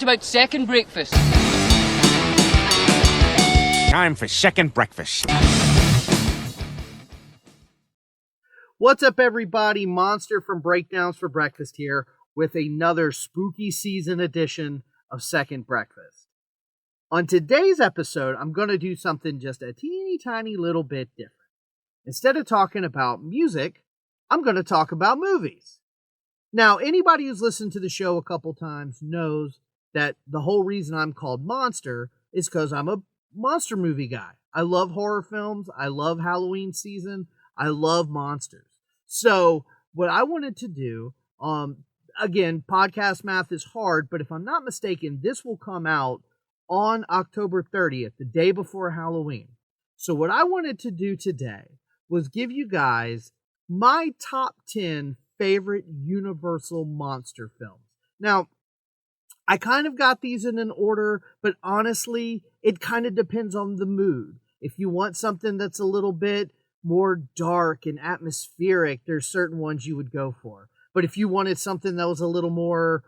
about second breakfast. Time for second breakfast. What's up, everybody? Monster from Breakdowns for Breakfast here with another spooky season edition of Second Breakfast. On today's episode, I'm going to do something just a teeny tiny little bit different. Instead of talking about music, I'm going to talk about movies. Now, anybody who's listened to the show a couple times knows that the whole reason I'm called Monster is because I'm a monster movie guy. I love horror films. I love Halloween season. I love monsters. So what I wanted to do, again, podcast math is hard, but if I'm not mistaken, this will come out on October 30th, the day before Halloween. So what I wanted to do today was give you guys my top 10 favorite Universal monster films. Now, I kind of got these in an order, but honestly, it kind of depends on the mood. If you want something that's a little bit more dark and atmospheric, there's certain ones you would go for. But if you wanted something that was a little more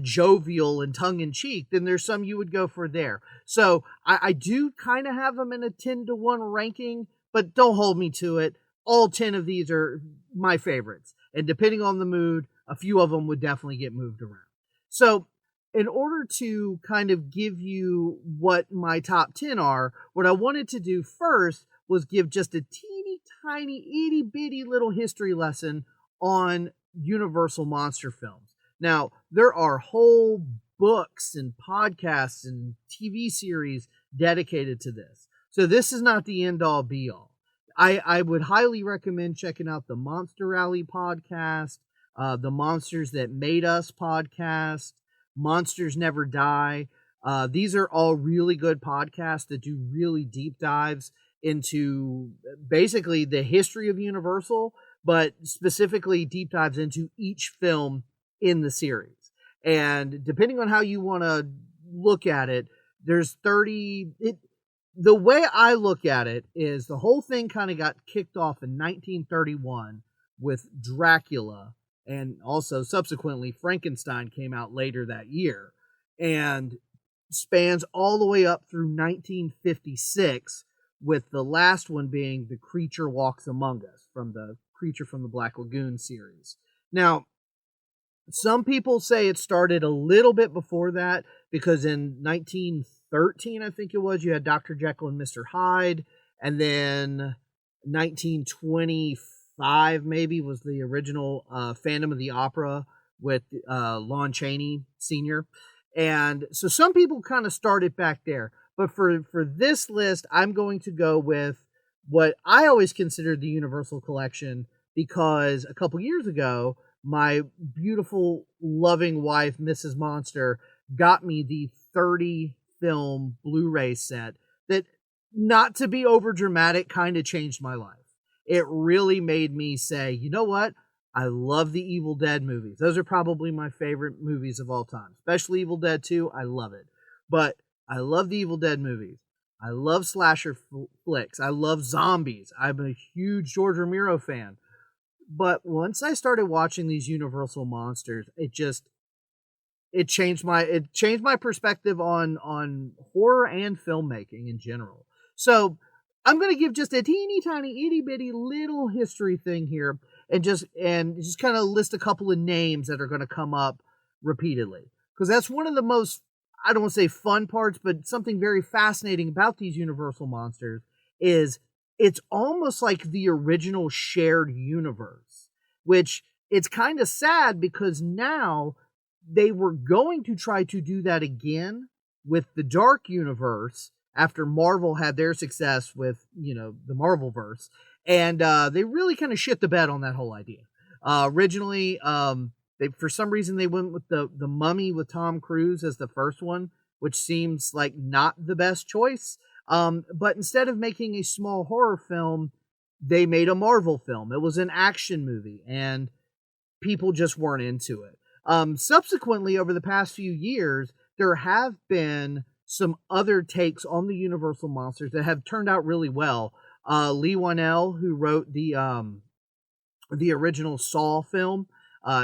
jovial and tongue-in-cheek, then there's some you would go for there. So I do kind of have them in a 10-to-1 ranking, but don't hold me to it. All 10 of these are my favorites. And depending on the mood, a few of them would definitely get moved around. So in order to kind of give you what my top 10 are, what I wanted to do first was give just a teeny tiny, itty bitty little history lesson on Universal monster films. Now, there are whole books and podcasts and TV series dedicated to this. So this is not the end all be all. I would highly recommend checking out the Monster Rally podcast, the Monsters That Made Us podcast, Monsters Never Die. These are all really good podcasts that do really deep dives into basically the history of Universal, but specifically deep dives into each film in the series. And depending on how you want to look at it, there's 30... The way I look at it is the whole thing kind of got kicked off in 1931 with Dracula, and also subsequently Frankenstein came out later that year, and spans all the way up through 1956, with the last one being The Creature Walks Among Us, from the Creature from the Black Lagoon series. Now, some people say it started a little bit before that, because in 1913, I think it was, you had Dr. Jekyll and Mr. Hyde, and then 1925 maybe was the original Phantom of the Opera with Lon Chaney Sr. And so some people kind of started back there. But for this list, I'm going to go with what I always considered the Universal Collection, because a couple years ago, my beautiful, loving wife, Mrs. Monster, got me the 30-film Blu-ray set that, not to be over dramatic, kind of changed my life. It really made me say, you know what? I love the Evil Dead movies. Those are probably my favorite movies of all time, especially Evil Dead 2. I love it. But I love the Evil Dead movies. I love slasher flicks. I love zombies. I'm a huge George Romero fan. But once I started watching these Universal monsters, it changed my perspective on horror and filmmaking in general. So I'm going to give just a teeny tiny itty bitty little history thing here, and just kind of list a couple of names that are going to come up repeatedly, because that's one of the most, I don't want to say fun parts, but something very fascinating about these Universal monsters is it's almost like the original shared universe, which it's kind of sad because now they were going to try to do that again with the Dark Universe after Marvel had their success with, the Marvelverse. And they really kind of shit the bed on that whole idea. Originally, for some reason, they went with the Mummy with Tom Cruise as the first one, which seems like not the best choice. But instead of making a small horror film, they made a Marvel film. It was an action movie, and people just weren't into it. Subsequently, over the past few years, there have been some other takes on the Universal monsters that have turned out really well. Lee Wanell, who wrote the original Saw film,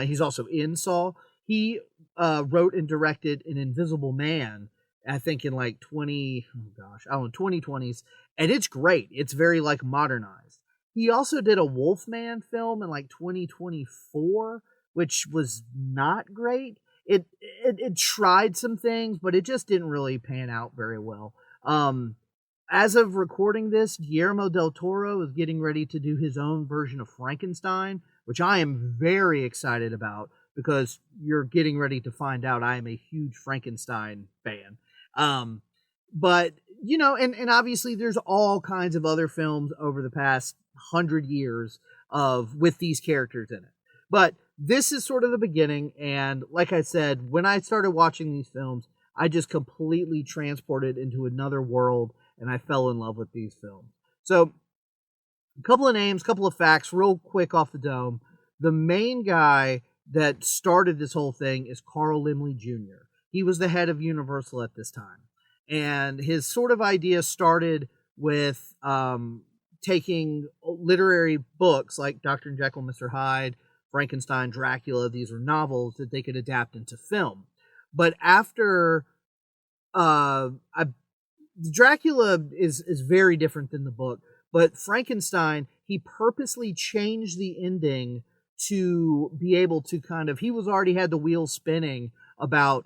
he's also in Saw. He wrote and directed An Invisible Man, I think in like 2020s, and it's great. It's very like modernized. He also did a Wolfman film in like 2024, which was not great. It tried some things, but it just didn't really pan out very well. As of recording this, Guillermo del Toro is getting ready to do his own version of Frankenstein, which I am very excited about because you're getting ready to find out I am a huge Frankenstein fan. But, you know, and obviously there's all kinds of other films over the past 100 years with these characters in it. But this is sort of the beginning, and like I said, when I started watching these films, I just completely transported into another world, and I fell in love with these films. So, a couple of names, couple of facts, real quick off the dome. The main guy that started this whole thing is Carl Laemmle Jr. He was the head of Universal at this time. And his sort of idea started with taking literary books like Dr. Jekyll and Mr. Hyde, Frankenstein, Dracula. These are novels that they could adapt into film. But after Dracula is very different than the book, but Frankenstein, he purposely changed the ending to be able to he was already had the wheels spinning about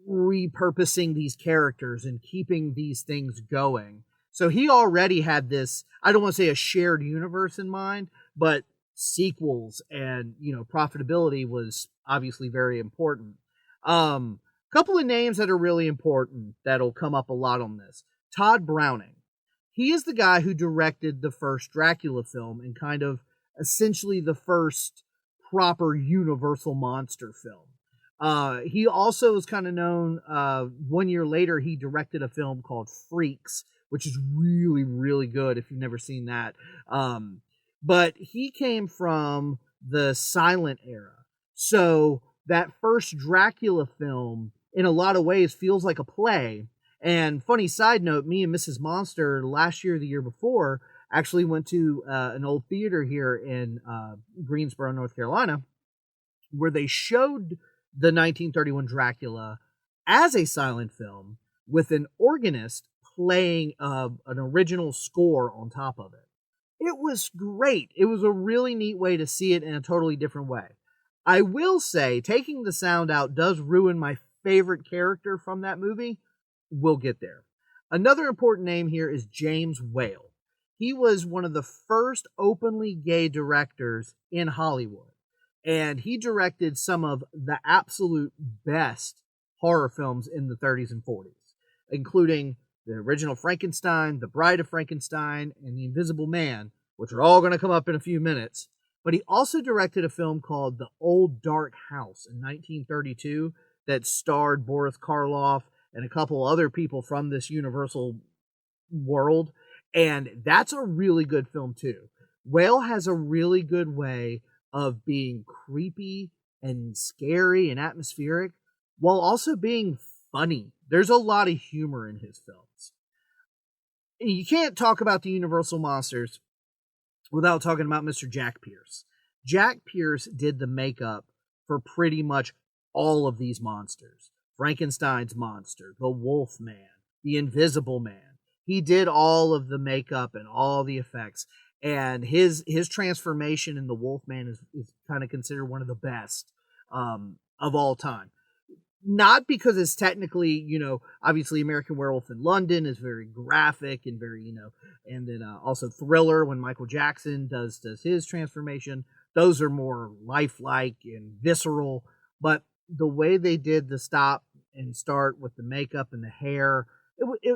repurposing these characters and keeping these things going. So he already had this, I don't want to say a shared universe in mind, but sequels and, you know, profitability was obviously very important. Couple of names that are really important that'll come up a lot on this. Todd Browning. He is the guy who directed the first Dracula film and kind of essentially the first proper Universal monster film. He also is kind of known, 1 year later, he directed a film called Freaks, which is really, really good if you've never seen that. But he came from the silent era. So that first Dracula film, in a lot of ways, feels like a play. And funny side note, me and Mrs. Monster last year, the year before, actually went to an old theater here in Greensboro, North Carolina, where they showed the 1931 Dracula as a silent film with an organist playing an original score on top of it. It was great. It was a really neat way to see it in a totally different way. I will say, taking the sound out does ruin my favorite character from that movie. We'll get there. Another important name here is James Whale. He was one of the first openly gay directors in Hollywood. And he directed some of the absolute best horror films in the 30s and 40s, including the original Frankenstein, The Bride of Frankenstein, and The Invisible Man, which are all going to come up in a few minutes. But he also directed a film called The Old Dark House in 1932 that starred Boris Karloff and a couple other people from this Universal world. And that's a really good film too. Whale has a really good way of being creepy and scary and atmospheric while also being funny. There's a lot of humor in his films. You can't talk about the Universal monsters without talking about Mr. Jack Pierce. Jack Pierce did the makeup for pretty much all of these monsters. Frankenstein's monster, the Wolf Man, the Invisible Man. He did all of the makeup and all the effects. And his transformation in the Wolfman is kind of considered one of the best of all time. Not because it's technically, you know, obviously American Werewolf in London is very graphic and very, you know, and then also Thriller when Michael Jackson does his transformation. Those are more lifelike and visceral. But the way they did the stop and start with the makeup and the hair,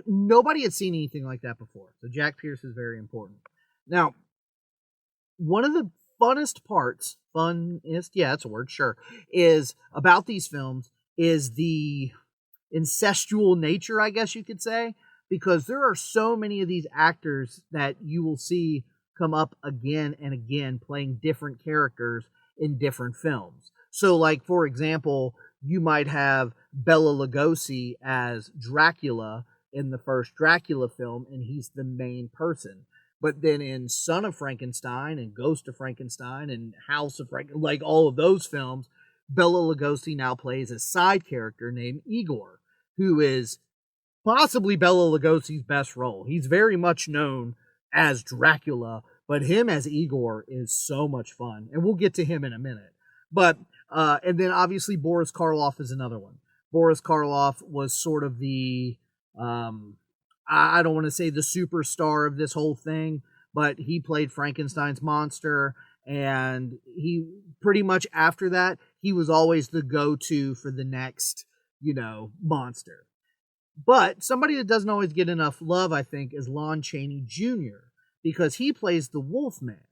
nobody had seen anything like that before. So Jack Pierce is very important. Now, one of the funnest parts, yeah, that's a word, sure, is about these films is the incestual nature, I guess you could say, because there are so many of these actors that you will see come up again and again playing different characters in different films. So, like, for example, you might have Bela Lugosi as Dracula in the first Dracula film, and he's the main person. But then in Son of Frankenstein and Ghost of Frankenstein and House of Frankenstein, like all of those films, Bela Lugosi now plays a side character named Igor, who is possibly Bela Lugosi's best role. He's very much known as Dracula, but him as Igor is so much fun, and we'll get to him in a minute. But and then obviously Boris Karloff is another one. Boris Karloff was sort of the I don't want to say the superstar of this whole thing, but he played Frankenstein's monster, and he pretty much after that he was always the go-to for the next monster. But somebody that doesn't always get enough love, I think, is Lon Chaney Jr., because he plays the Wolfman.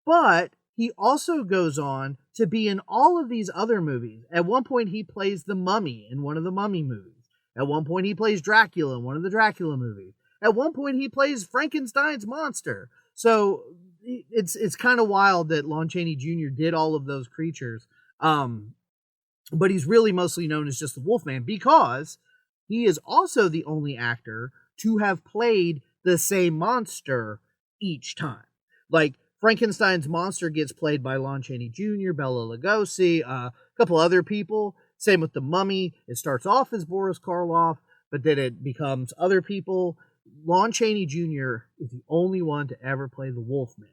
But he also goes on to be in all of these other movies. At one point, he plays the Mummy in one of the Mummy movies. At one point, he plays Dracula in one of the Dracula movies. At one point, he plays Frankenstein's monster. So it's kind of wild that Lon Chaney Jr. did all of those creatures. But he's really mostly known as just the Wolfman, because he is also the only actor to have played the same monster each time. Like, Frankenstein's monster gets played by Lon Chaney Jr., Bela Lugosi, a couple other people. Same with the Mummy. It starts off as Boris Karloff, but then it becomes other people. Lon Chaney Jr. is the only one to ever play the Wolfman.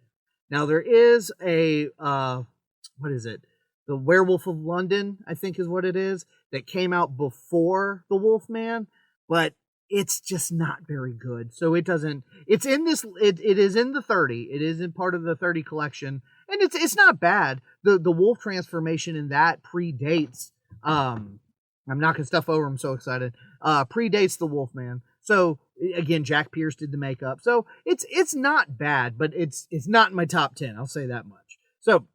Now, there is a, what is it? The Werewolf of London, I think is what it is, that came out before the Wolfman, but it's just not very good. So it doesn't, it's in this, it is in the 30. It is in part of the 30 collection, and it's not bad. The wolf transformation in that predates, I'm knocking stuff over, I'm so excited, predates the Wolfman. So again, Jack Pierce did the makeup. So it's not bad, but it's not in my top 10. I'll say that much. So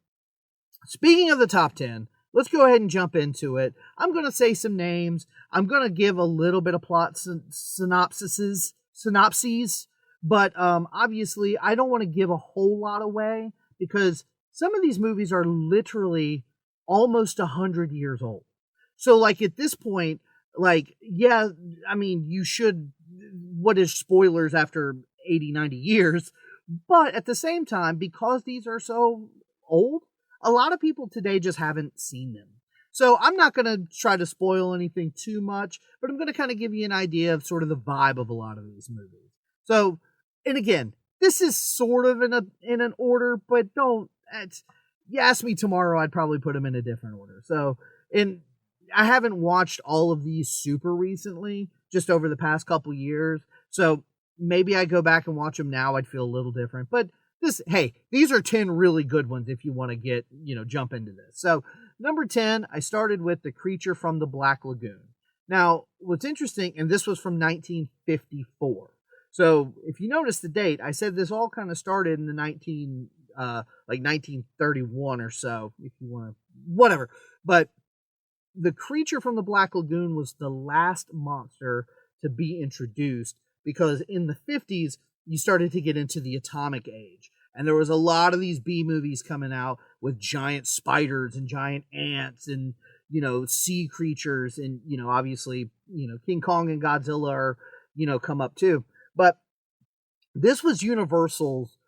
speaking of the top 10, let's go ahead and jump into it. I'm going to say some names. I'm going to give a little bit of plot synopses, but obviously I don't want to give a whole lot away, because some of these movies are literally almost 100 years old. So, like, at this point, like, yeah, I mean, you should, what is spoilers after 80, 90 years? But at the same time, because these are so old, a lot of people today just haven't seen them. So I'm not going to try to spoil anything too much, but I'm going to kind of give you an idea of sort of the vibe of a lot of these movies. So, and again, this is sort of in an order, but you ask me tomorrow, I'd probably put them in a different order. So, I haven't watched all of these super recently, just over the past couple years. So maybe I go back and watch them now, I'd feel a little different. But these are 10 really good ones if you want to jump into this. So number 10, I started with The Creature from the Black Lagoon. Now, what's interesting, and this was from 1954. So if you notice the date, I said this all kind of started in the 1931 or so, if you want to, whatever. But The Creature from the Black Lagoon was the last monster to be introduced, because in the 50s, you started to get into the atomic age. And there was a lot of these B movies coming out with giant spiders and giant ants and, sea creatures. And, obviously, King Kong and Godzilla are, come up too. But this was Universal's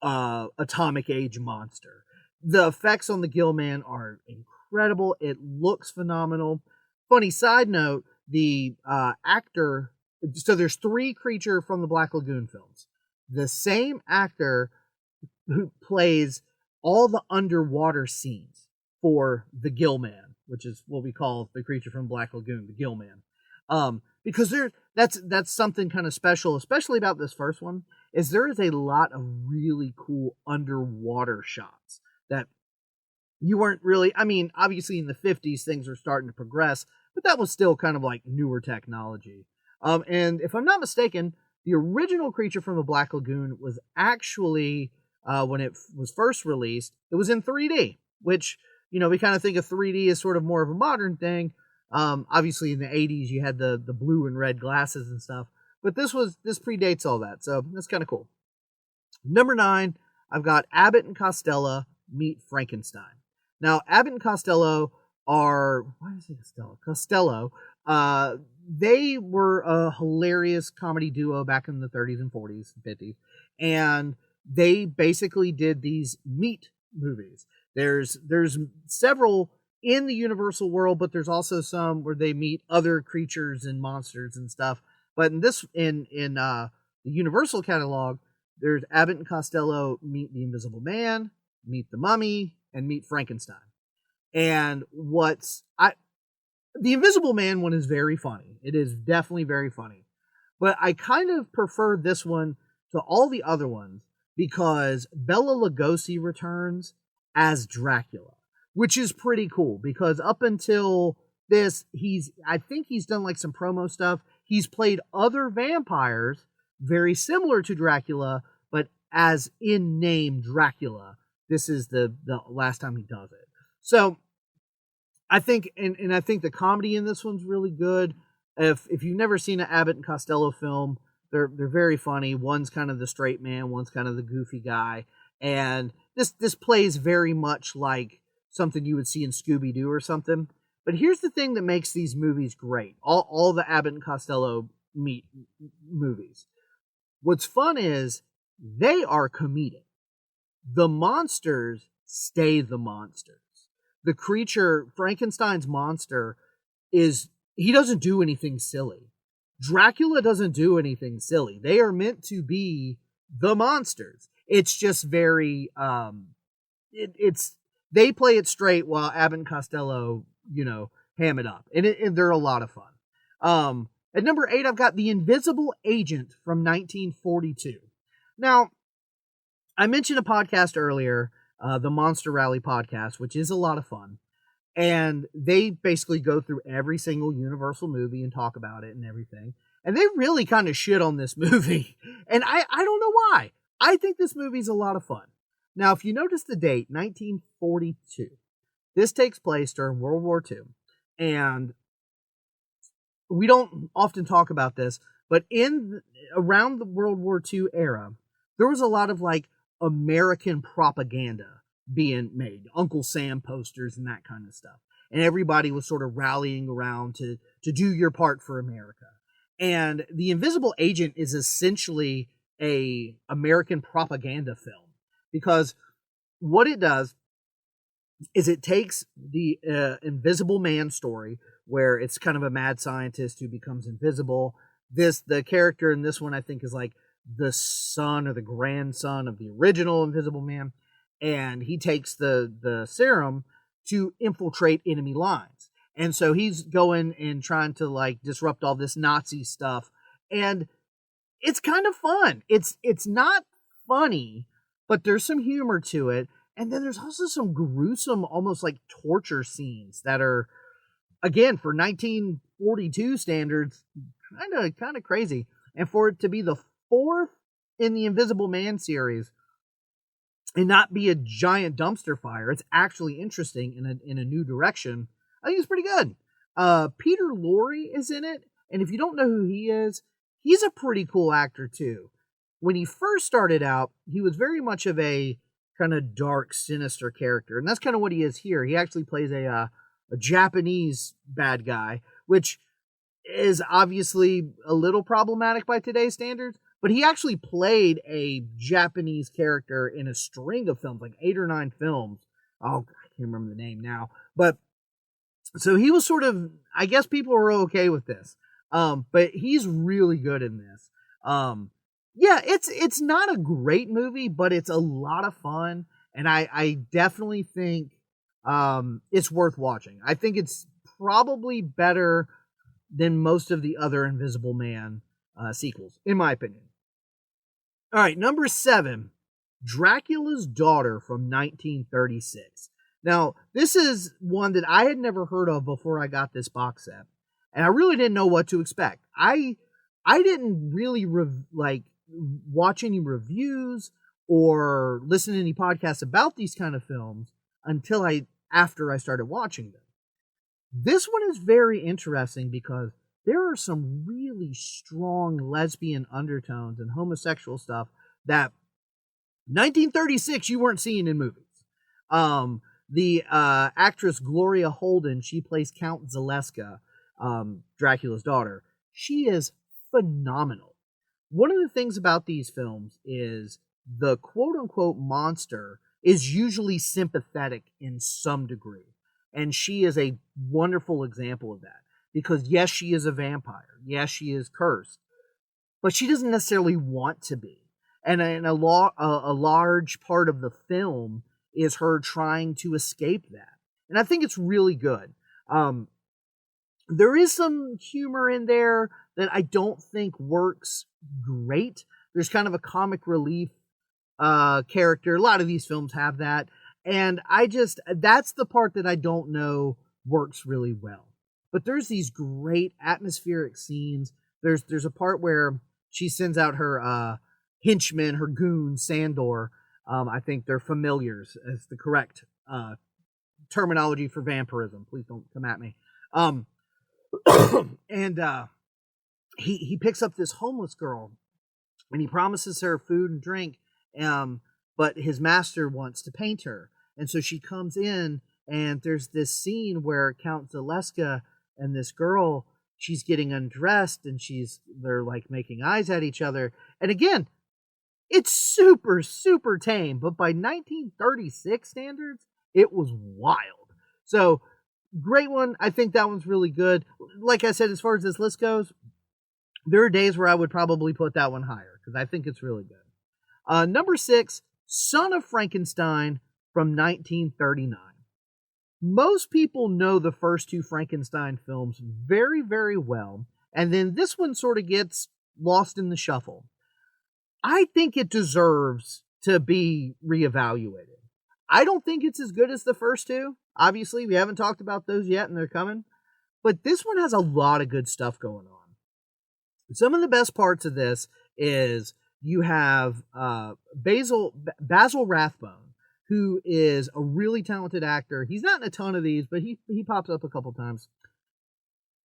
atomic age monster. The effects on the Gill-Man are incredible. It looks phenomenal. Funny side note, the actor, so there's 3 Creature from the Black Lagoon films. The same actor who plays all the underwater scenes for the Gill-Man, which is what we call the Creature from Black Lagoon, the Gill-Man. Because that's something kind of special, especially about this first one, is there is a lot of really cool underwater shots that you weren't really, I mean, obviously in the 50s things were starting to progress, but that was still kind of like newer technology. And if I'm not mistaken, the original Creature from the Black Lagoon was actually, when it was first released, it was in 3D, which, we kind of think of 3D as sort of more of a modern thing. Obviously in the 80s you had the blue and red glasses and stuff, but this predates all that, so that's kind of cool. Number 9, I've got Abbott and Costello Meet Frankenstein. Now, Abbott and Costello are, why is it Costello? Costello, they were a hilarious comedy duo back in the 30s and 40s and 50s, and they basically did these Meat movies. There's several in the Universal world, but there's also some where they meet other creatures and monsters and stuff. But in the Universal catalog, there's Abbott and Costello meet the Invisible Man, meet the Mummy, and meet Frankenstein. And the Invisible Man one is very funny. It is definitely very funny. But I kind of prefer this one to all the other ones because Bela Lugosi returns as Dracula, which is pretty cool because up until this, I think he's done like some promo stuff. He's played other vampires very similar to Dracula, but as in name Dracula. This is the last time he does it. So I think, and I think the comedy in this one's really good. If you've never seen an Abbott and Costello film, they're very funny. One's kind of the straight man, one's kind of the goofy guy, and this plays very much like something you would see in Scooby-Doo or something. But here's the thing that makes these movies great. All the Abbott and Costello movies. What's fun is they are comedic. The monsters stay the monsters. The creature, Frankenstein's monster, he doesn't do anything silly. Dracula doesn't do anything silly. They are meant to be the monsters. It's just very, they play it straight while Abbott and Costello, ham it up. And they're a lot of fun. At number 8, I've got The Invisible Agent from 1942. Now, I mentioned a podcast earlier, the Monster Rally podcast, which is a lot of fun. And they basically go through every single Universal movie and talk about it and everything. And they really kind of shit on this movie. And I don't know why. I think this movie's a lot of fun. Now, if you notice the date, 1942, this takes place during World War II. And we don't often talk about this, but around the World War II era, there was a lot of like American propaganda being made, Uncle Sam posters and that kind of stuff. And everybody was sort of rallying around to do your part for America. And The Invisible Agent is essentially a American propaganda film because what it does is it takes the Invisible Man story where it's kind of a mad scientist who becomes invisible. The character in this one, I think, is like the son or the grandson of the original Invisible Man. And he takes the serum to infiltrate enemy lines. And so he's going and trying to like disrupt all this Nazi stuff. And it's kind of fun. It's not funny, but there's some humor to it. And then there's also some gruesome, almost like torture scenes that are, again, for 1942 standards, kind of crazy. And for it to be the 4th in the Invisible Man series and not be a giant dumpster fire, it's actually interesting in a new direction. I think it's pretty good. Peter Lorre is in it, and if you don't know who he is, he's a pretty cool actor too. When he first started out, he was very much of a kind of dark, sinister character, and that's kind of what he is here. He actually plays a Japanese bad guy, which is obviously a little problematic by today's standards, but he actually played a Japanese character in a string of films, like 8 or 9 films. Oh, I can't remember the name now. But so he was sort of, I guess people were okay with this. But he's really good in this. Yeah, it's not a great movie, but it's a lot of fun. And I definitely think it's worth watching. I think it's probably better than most of the other Invisible Man sequels, in my opinion. All right, number 7, Dracula's Daughter from 1936. Now, this is one that I had never heard of before I got this box set, and I really didn't know what to expect. I didn't really watch any reviews or listen to any podcasts about these kind of films until after I started watching them. This one is very interesting because there are some really strong lesbian undertones and homosexual stuff that 1936 you weren't seeing in movies. The actress Gloria Holden, she plays Count Zaleska, Dracula's daughter. She is phenomenal. One of the things about these films is the quote-unquote monster is usually sympathetic in some degree. And she is a wonderful example of that. Because yes, she is a vampire. Yes, she is cursed. But she doesn't necessarily want to be. And a large part of the film is her trying to escape that. And I think it's really good. There is some humor in there that I don't think works great. There's kind of a comic relief character. A lot of these films have that. And that's the part that I don't know works really well. But there's these great atmospheric scenes. There's a part where she sends out her henchmen, her goon, Sandor. I think they're familiars as the correct terminology for vampirism. Please don't come at me. And he picks up this homeless girl, and he promises her food and drink, but his master wants to paint her. And so she comes in, and there's this scene where Count Zaleska and this girl, she's getting undressed, and they're like making eyes at each other. And again, it's super, super tame, but by 1936 standards, it was wild. So, great one. I think that one's really good. Like I said, as far as this list goes, there are days where I would probably put that one higher because I think it's really good. Number 6, Son of Frankenstein from 1939. Most people know the first two Frankenstein films very, very well, and then this one sort of gets lost in the shuffle. I think it deserves to be reevaluated. I don't think it's as good as the first two. Obviously, we haven't talked about those yet, and they're coming. But this one has a lot of good stuff going on. Some of the best parts of this is you have Basil Rathbone, who is a really talented actor. He's not in a ton of these, but he pops up a couple times.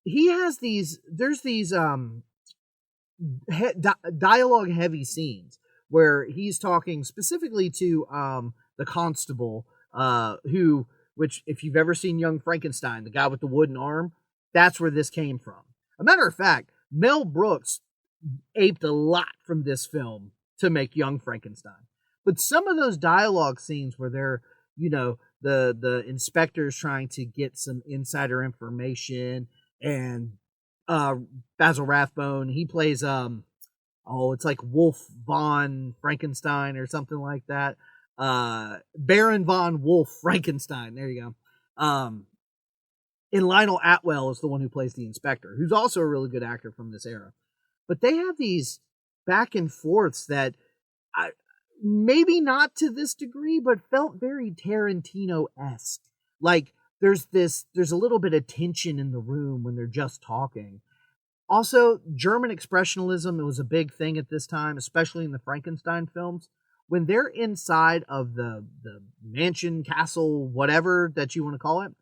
He has there's these dialogue-heavy scenes where he's talking specifically to the constable, which if you've ever seen Young Frankenstein, the guy with the wooden arm, that's where this came from. A matter of fact, Mel Brooks aped a lot from this film to make Young Frankenstein. But some of those dialogue scenes where they're, the inspector's trying to get some insider information, and Basil Rathbone, he plays it's like Wolf von Frankenstein or something like that. Baron von Wolf Frankenstein. There you go. And Lionel Atwell is the one who plays the inspector, who's also a really good actor from this era. But they have these back and forths that maybe not to this degree, but felt very Tarantino-esque. Like there's a little bit of tension in the room when they're just talking. Also, German expressionism, it was a big thing at this time, especially in the Frankenstein films. When they're inside of the mansion, castle, whatever that you want to call it,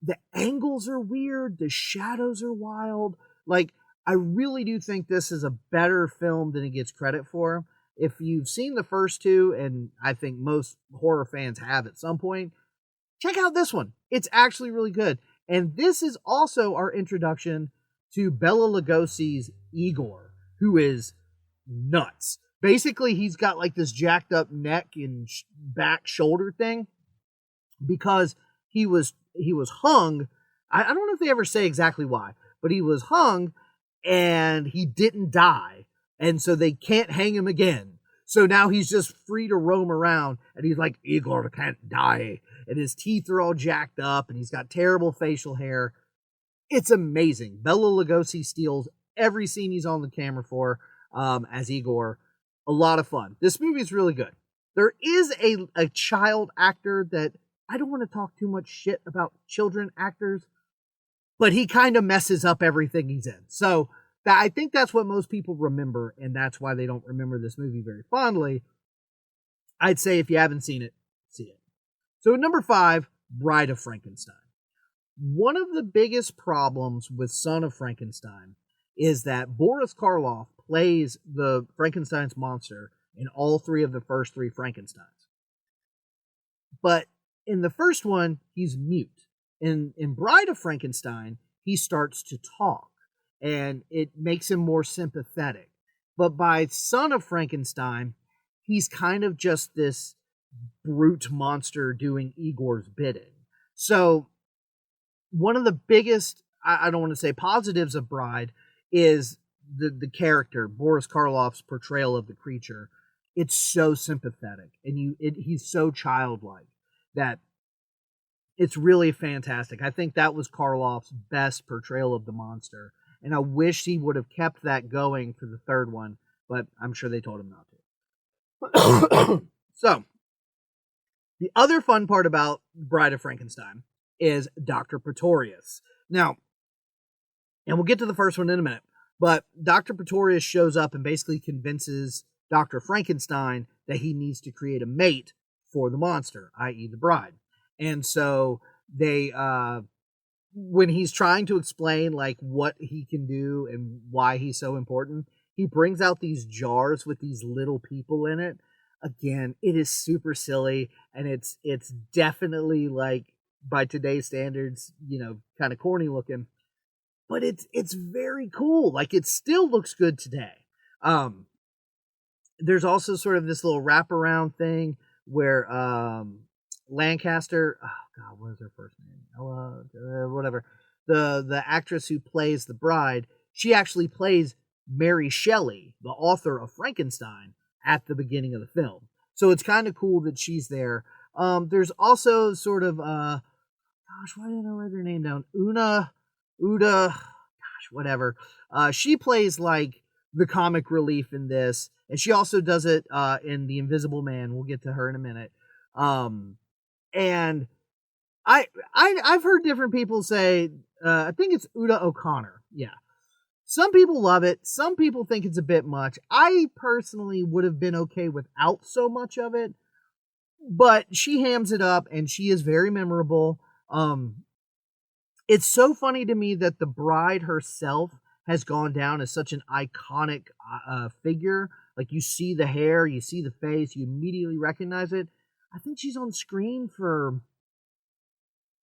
the angles are weird, the shadows are wild. Like, I really do think this is a better film than it gets credit for. If you've seen the first two, and I think most horror fans have at some point, check out this one. It's actually really good. And this is also our introduction to Bela Lugosi's Igor, who is nuts. Basically, he's got like this jacked up neck and back shoulder thing because he was hung. I don't know if they ever say exactly why, but he was hung and he didn't die. And so they can't hang him again. So now he's just free to roam around, and he's like, Igor can't die. And his teeth are all jacked up, and he's got terrible facial hair. It's amazing. Bela Lugosi steals every scene he's on the camera for as Igor. A lot of fun. This movie is really good. There is a child actor that I don't want to talk too much shit about children actors, but he kind of messes up everything he's in. So I think that's what most people remember, and that's why they don't remember this movie very fondly. I'd say if you haven't seen it, see it. So number 5, Bride of Frankenstein. One of the biggest problems with Son of Frankenstein is that Boris Karloff plays the Frankenstein's monster in all 3 of the first 3 Frankensteins. But in the first one, he's mute. In Bride of Frankenstein, he starts to talk, and it makes him more sympathetic. But by Son of Frankenstein, he's kind of just this brute monster doing Igor's bidding. So one of the biggest, I don't want to say positives of Bride, is the character, Boris Karloff's portrayal of the creature. It's so sympathetic, and he's so childlike that it's really fantastic. I think that was Karloff's best portrayal of the monster, and I wish he would have kept that going for the third one, but I'm sure they told him not to. So, the other fun part about Bride of Frankenstein is Dr. Pretorius. Now, and we'll get to the first one in a minute, but Dr. Pretorius shows up and basically convinces Dr. Frankenstein that he needs to create a mate for the monster, i.e. the bride. And so they, when he's trying to explain like what he can do and why he's so important, he brings out these jars with these little people in it. Again, it is super silly, and it's definitely, like, by today's standards, kind of corny looking, but it's very cool. Like, it still looks good today. There's also sort of this little wraparound thing where Lancaster, oh god, what is her first name? Ella, whatever. The actress who plays the bride, she actually plays Mary Shelley, the author of Frankenstein, at the beginning of the film. So it's kind of cool that she's there. There's also sort of, gosh, why didn't I write her name down? Uda, gosh, whatever. She plays like the comic relief in this, and she also does it in The Invisible Man. We'll get to her in a minute. And I've heard different people say, I think it's Uda O'Connor. Yeah. Some people love it. Some people think it's a bit much. I personally would have been okay without so much of it, but she hams it up, and she is very memorable. It's so funny to me that the bride herself has gone down as such an iconic figure. Like, you see the hair, you see the face, you immediately recognize it. I think she's on screen for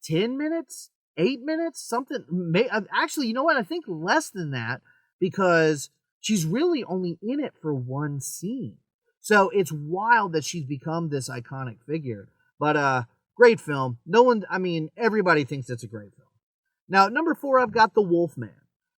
10 minutes, 8 minutes, something. Actually, you know what? I think less than that, because she's really only in it for one scene. So it's wild that she's become this iconic figure. But great film. Everybody thinks it's a great film. Now, at number 4, I've got The Wolfman.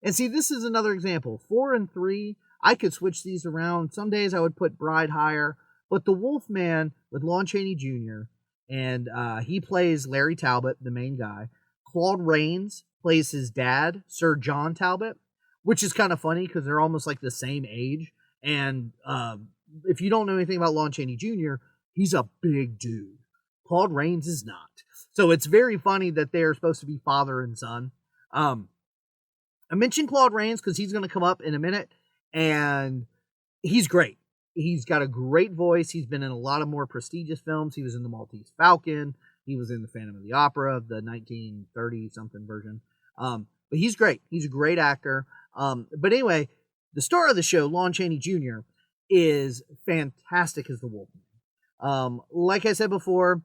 And see, this is another example. 4 and 3, I could switch these around. Some days I would put Bride higher. But The Wolfman with Lon Chaney Jr., and he plays Larry Talbot, the main guy. Claude Rains plays his dad, Sir John Talbot, which is kind of funny because they're almost like the same age. And if you don't know anything about Lon Chaney Jr., he's a big dude. Claude Rains is not. So it's very funny that they're supposed to be father and son. I mentioned Claude Rains because he's going to come up in a minute, and he's great. He's got a great voice. He's been in a lot of more prestigious films. He was in The Maltese Falcon. He was in The Phantom of the Opera, the 1930-something version. But he's great. He's a great actor. But anyway, the star of the show, Lon Chaney Jr., is fantastic as the Wolfman. Like I said before,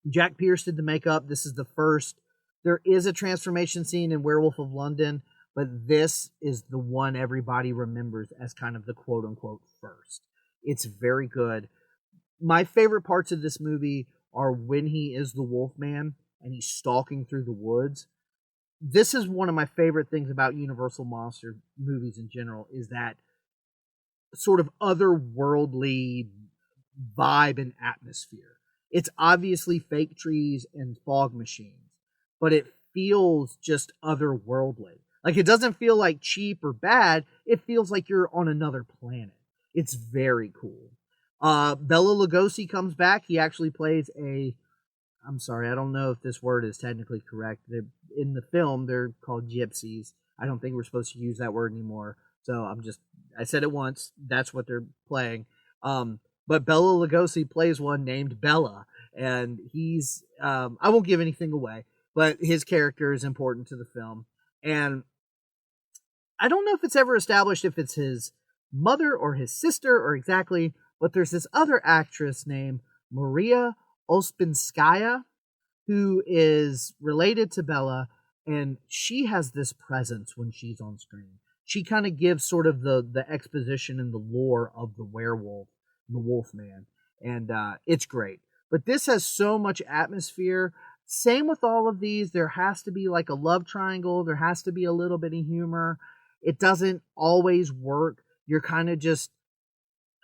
Jack Pierce did the makeup. This is the first. There is a transformation scene in Werewolf of London, but this is the one everybody remembers as kind of the quote-unquote first. It's very good. My favorite parts of this movie are when he is the Wolfman and he's stalking through the woods. This is one of my favorite things about Universal monster movies in general, is that sort of otherworldly vibe and atmosphere. It's obviously fake trees and fog machines, but it feels just otherworldly. Like, it doesn't feel like cheap or bad. It feels like you're on another planet. It's very cool. Bela Lugosi comes back. He actually plays I'm sorry, I don't know if this word is technically correct. In the film, they're called gypsies. I don't think we're supposed to use that word anymore. So I said it once. That's what they're playing. But Bela Lugosi plays one named Bella. And he's, I won't give anything away, but his character is important to the film. And I don't know if it's ever established if it's his mother or his sister or exactly, but there's this other actress named Maria Ospinskaya who is related to Bella, and she has this presence when she's on screen. She kind of gives sort of the exposition and the lore of the werewolf, the Wolfman, and it's great. But this has so much atmosphere. Same with all of these. There has to be like a love triangle. There has to be a little bit of humor. It doesn't always work. You're kind of just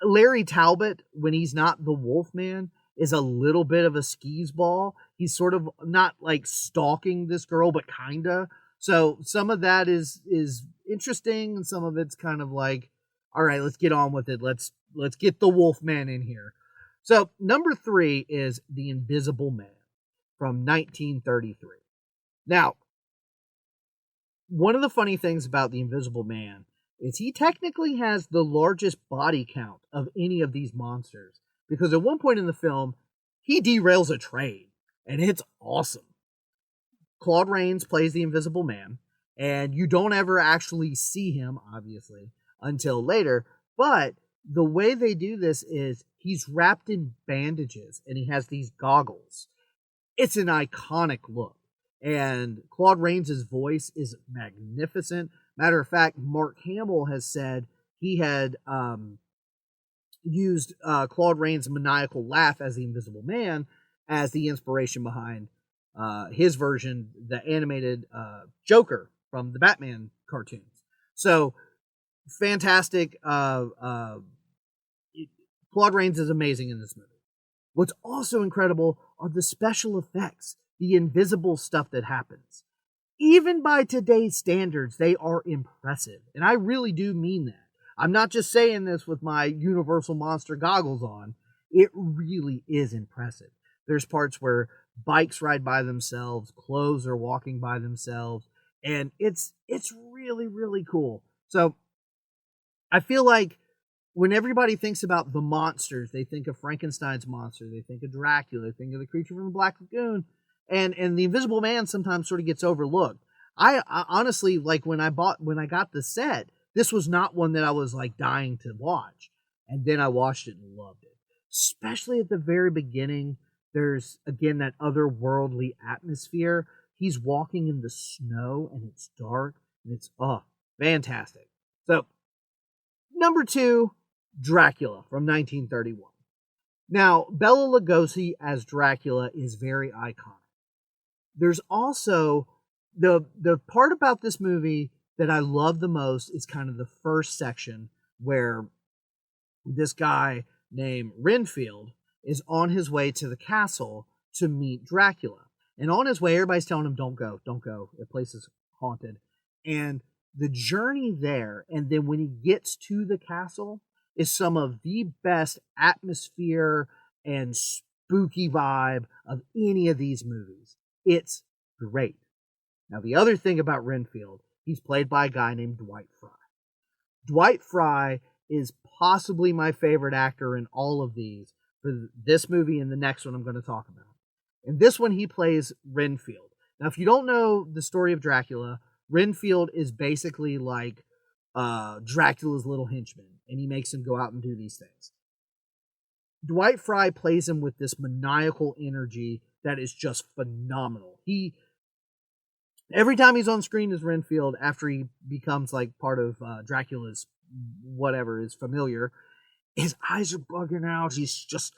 Larry Talbot, when he's not the Wolfman, is a little bit of a skis ball. He's sort of not like stalking this girl, but kinda. So some of that is interesting, and some of it's kind of like, all right, let's get on with it. Let's get the Wolfman in here. So number 3 is The Invisible Man from 1933. Now, one of the funny things about The Invisible Man is he technically has the largest body count of any of these monsters, because at one point in the film, he derails a train, and it's awesome. Claude Rains plays the Invisible Man, and you don't ever actually see him, obviously, until later, but the way they do this is he's wrapped in bandages, and he has these goggles. It's an iconic look, and Claude Rains' voice is magnificent. Matter of fact, Mark Hamill has said he had used Claude Rains' maniacal laugh as the Invisible Man as the inspiration behind his version, the animated Joker from the Batman cartoons. So, fantastic. Claude Rains is amazing in this movie. What's also incredible are the special effects, the invisible stuff that happens. Even by today's standards, they are impressive. And I really do mean that. I'm not just saying this with my Universal Monster goggles on. It really is impressive. There's parts where bikes ride by themselves, clothes are walking by themselves, and it's really, really cool. So I feel like when everybody thinks about the monsters, they think of Frankenstein's monster, they think of Dracula, they think of the creature from the Black Lagoon, and the Invisible Man sometimes sort of gets overlooked. I honestly, like, when I got the set, this was not one that I was like dying to watch, and then I watched it and loved it. Especially at the very beginning, there's again that otherworldly atmosphere. He's walking in the snow and it's dark and it's fantastic. So number 2, Dracula from 1931. Now, Bela Lugosi as Dracula is very iconic. There's also the part about this movie that I love the most is kind of the first section where this guy named Renfield is on his way to the castle to meet Dracula. And on his way, everybody's telling him, don't go. The place is haunted. And the journey there, and then when he gets to the castle, is some of the best atmosphere and spooky vibe of any of these movies. It's great. Now, the other thing about Renfield, he's played by a guy named Dwight Fry. Dwight Fry is possibly my favorite actor in all of these for this movie and the next one I'm going to talk about. In this one, he plays Renfield. Now, if you don't know the story of Dracula, Renfield is basically like Dracula's little henchman, and he makes him go out and do these things. Dwight Fry plays him with this maniacal energy that is just phenomenal. Every time he's on screen as Renfield, after he becomes like part of Dracula's whatever is familiar, his eyes are bugging out. He's just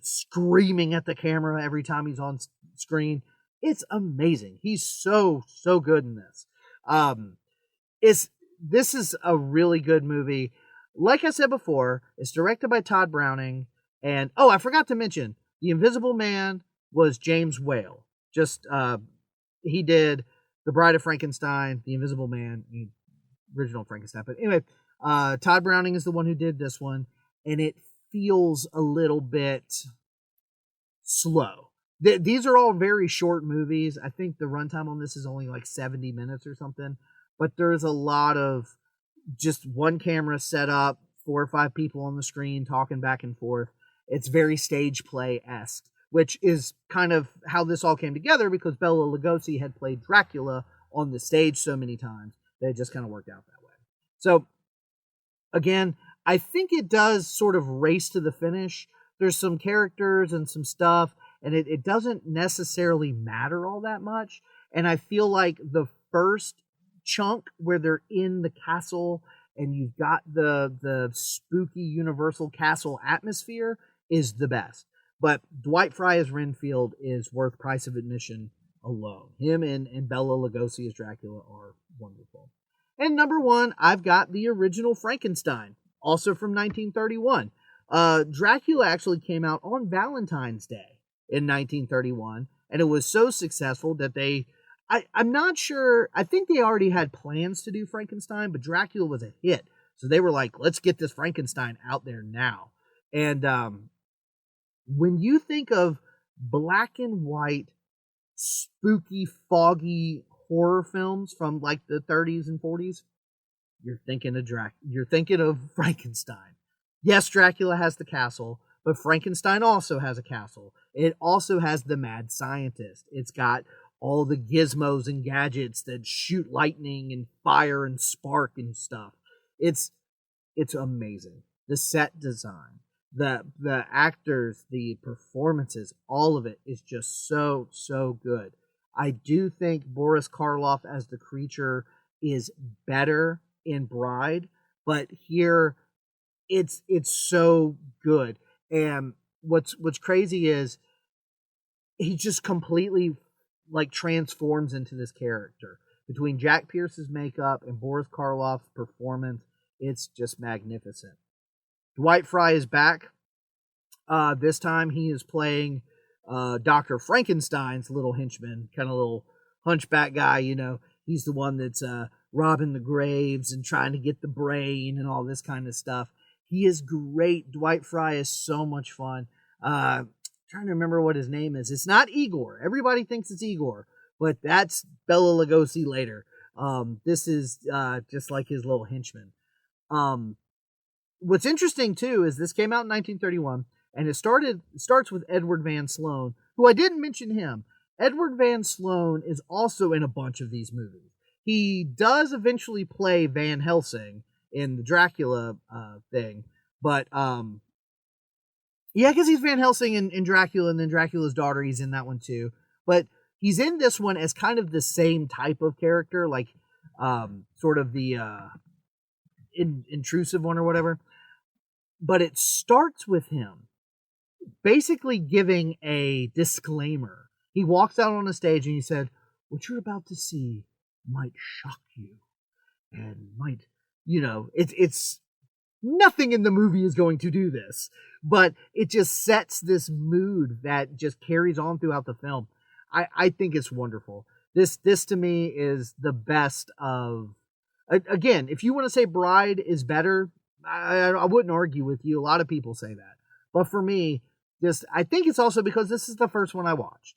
screaming at the camera every time he's on screen. It's amazing. He's so good in this. This is a really good movie. Like I said before, it's directed by Todd Browning. And, I forgot to mention, The Invisible Man was James Whale. He did The Bride of Frankenstein, The Invisible Man, the original Frankenstein. But anyway, Todd Browning is the one who did this one. And it feels a little bit slow. These are all very short movies. I think the runtime on this is only like 70 minutes or something. But there's a lot of just one camera set up, 4 or 5 people on the screen talking back and forth. It's very stage play-esque, which is kind of how this all came together because Bela Lugosi had played Dracula on the stage so many times that it just kind of worked out that way. So, again, I think it does sort of race to the finish. There's some characters and some stuff, and it doesn't necessarily matter all that much. And I feel like the first chunk where they're in the castle and you've got the spooky Universal Castle atmosphere is the best. But Dwight Fry as Renfield is worth price of admission alone. Him and Bela Lugosi as Dracula are wonderful. And number one, I've got the original Frankenstein, also from 1931. Dracula actually came out on Valentine's Day in 1931, and it was so successful that I'm not sure, I think they already had plans to do Frankenstein, but Dracula was a hit. So they were like, let's get this Frankenstein out there now. And when you think of black and white, spooky, foggy horror films from like the 30s and 40s, you're thinking of Frankenstein. Yes, Dracula has the castle, but Frankenstein also has a castle. It also has the mad scientist. It's got all the gizmos and gadgets that shoot lightning and fire and spark and stuff. It's amazing. The set design, the actors, the performances, all of it is just so good. I do think Boris Karloff as the creature is better in Bride, but here it's so good. And what's crazy is he just completely like transforms into this character. Between Jack Pierce's makeup and Boris Karloff's performance, it's just magnificent. Dwight Fry is back. This time he is playing Dr. Frankenstein's little henchman, kind of little hunchback guy, you know. He's the one that's robbing the graves and trying to get the brain and all this kind of stuff. He is great. Dwight Fry is so much fun. Trying to remember what his name is. It's not Igor. Everybody thinks it's Igor, but that's Bela Lugosi later. This is just like his little henchman. What's interesting too is this came out in 1931, and it starts with Edward Van Sloan, who I didn't mention him. Edward Van Sloan is also in a bunch of these movies. He does eventually play Van Helsing in the Dracula thing, but yeah, because he's Van Helsing in Dracula, and then Dracula's daughter, he's in that one too. But he's in this one as kind of the same type of character, like sort of the intrusive one or whatever. But it starts with him basically giving a disclaimer. He walks out on a stage and he said, "What you're about to see might shock you and might, you know, it's nothing in the movie is going to do this, but it just sets this mood that just carries on throughout the film." I think it's wonderful. This to me is the best of, again, if you want to say Bride is better, I wouldn't argue with you. A lot of people say that. But for me, I think it's also because this is the first one I watched.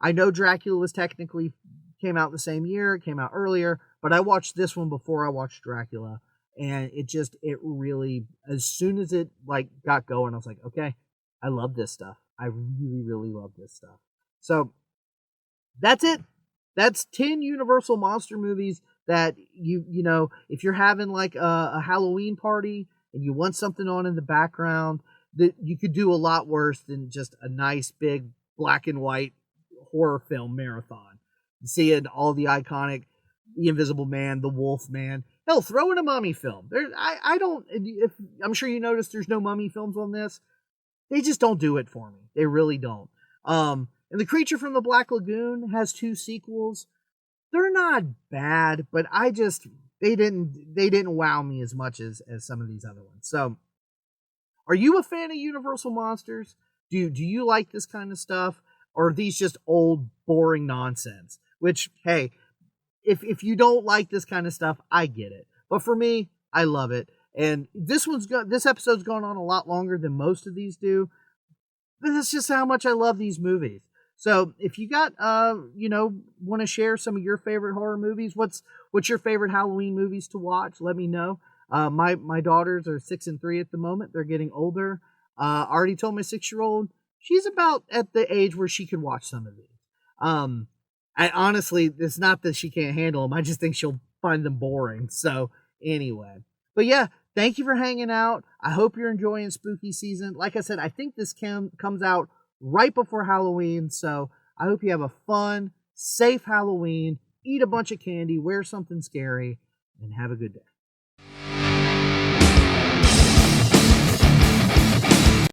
I know Dracula was technically came out the same year, it came out earlier, but I watched this one before I watched Dracula, and it really, as soon as it like got going, I was like, okay, I love this stuff. I really, really love this stuff. So that's it. That's 10 Universal monster movies that you know, if you're having like a Halloween party and you want something on in the background, that you could do a lot worse than just a nice big black and white horror film marathon. Seeing all the iconic, The Invisible Man, The Wolf Man. Hell, throw in a mummy film. I'm sure you noticed there's no mummy films on this. They just don't do it for me. They really don't. And The Creature from the Black Lagoon has 2 sequels. They're not bad, but they didn't wow me as much as some of these other ones. So, are you a fan of Universal Monsters? Do you like this kind of stuff? Or are these just old, boring nonsense? Which, hey, if you don't like this kind of stuff, I get it. But for me, I love it. And this episode's gone on a lot longer than most of these do. But that's just how much I love these movies. So if you got, want to share some of your favorite horror movies, what's your favorite Halloween movies to watch? Let me know. My daughters are 6 and 3 at the moment. They're getting older. I already told my 6-year-old she's about at the age where she could watch some of these. I honestly, it's not that she can't handle them. I just think she'll find them boring. So anyway, but yeah, thank you for hanging out. I hope you're enjoying spooky season. Like I said, I think this comes out right before Halloween. So I hope you have a fun, safe Halloween, eat a bunch of candy, wear something scary, and have a good day.